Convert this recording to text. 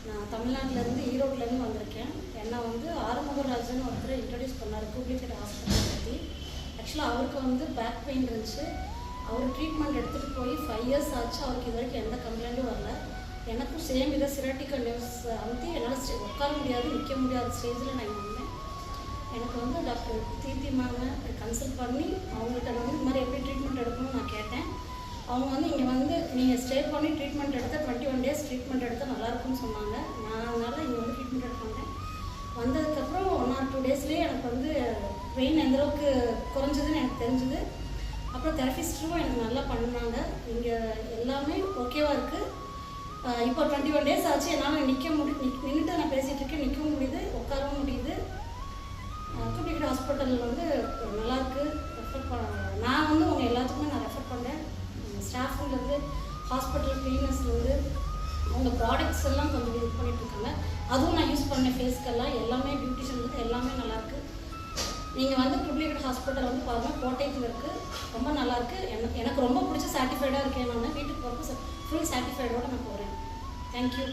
நான் தமிழ்நாட்டிலேருந்து ஈரோட்லேருந்து வந்திருக்கேன். என்னை வந்து ஆறுமுகராஜன் ஒருத்தர் இன்ட்ரடியூஸ் பண்ணார் டூப்ளிகேட் ஹாஸ்பிட்டல் பற்றி. ஆக்சுவலாக அவருக்கு வந்து பேக் பெயின் இருந்துச்சு. அவர் ட்ரீட்மெண்ட் எடுத்துகிட்டு போய் 5 இயர்ஸ் ஆச்சு. அவருக்கு இது வரைக்கும் எந்த கம்ப்ளைண்ட்டும் வரல. எனக்கும் சேம் இதை சிராட்டிக்கல் நியூஸ் வந்து என்னால் உட்கார முடியாது, நிற்க முடியாத ஸ்டேஜில் நான் வந்தேன். எனக்கு வந்து டாக்டர் தீர்த்தி மேமை கன்சல்ட் பண்ணி அவங்கள்ட்ட வந்து இது மாதிரி எப்படி ட்ரீட்மெண்ட் எடுக்கணும்னு நான் கேட்டேன். அவங்க வந்து இங்கே வந்து நீங்கள் ஸ்டே பண்ணி ட்ரீட்மெண்ட் எடுத்தால் 21 டேஸ் ட்ரீட்மெண்ட் எடுத்தால் நல்லாயிருக்குன்னு சொன்னாங்க. நான் அதனால் இங்கே வந்து ட்ரீட்மெண்ட் எடுக்க வந்தேன். வந்ததுக்கப்புறம் 1 or 2 டேஸ்லேயே எனக்கு வந்து பெயின் எந்தளவுக்கு குறைஞ்சதுன்னு எனக்கு தெரிஞ்சுது. அப்புறம் தெரபிஸ்ட்டும் எனக்கு நல்லா பண்ணாங்க. இங்கே எல்லாமே ஓகேவாக இருக்குது. இப்போ 21 டேஸ் ஆச்சு. என்னால் நின்றுட்டு நான் பேசிகிட்டு இருக்கேன், நிற்கவும் முடியுது, உட்காரவும் முடியுது. டூப்ளிகேட் ஹாஸ்பிட்டல் வந்து நல்லாயிருக்கு. நான் வந்து உங்கள் எல்லாத்துக்குமே நான் ரெஃபர் பண்ணேன். ஸ்டாஃப்லேருந்து ஹாஸ்பிட்டல் க்ளீனர்ஸ்லேருந்து அவங்க ப்ராடக்ட்ஸ் எல்லாம் கொஞ்சம் யூஸ் பண்ணிகிட்ருக்காங்க. அதுவும் நான் யூஸ் பண்ணேன். ஃபேஸ்க்கெல்லாம் எல்லாமே பியூட்டிஷியன்லேருந்து எல்லாமே நல்லாயிருக்கு. நீங்கள் வந்து டூப்ளிகேட் ஹாஸ்பிட்டல் வந்து பாருங்கள், கோட்டையில் இருக்குது. ரொம்ப நல்லாயிருக்கு. எனக்கு ரொம்ப பிடிச்ச சாட்டிஸ்ஃபைடாக இருக்கேன். நான் வீட்டுக்கு போகிறப்ப ஃபுல் சாட்டிஸ்ஃபைடோடு நான் போகிறேன். தேங்க்யூ.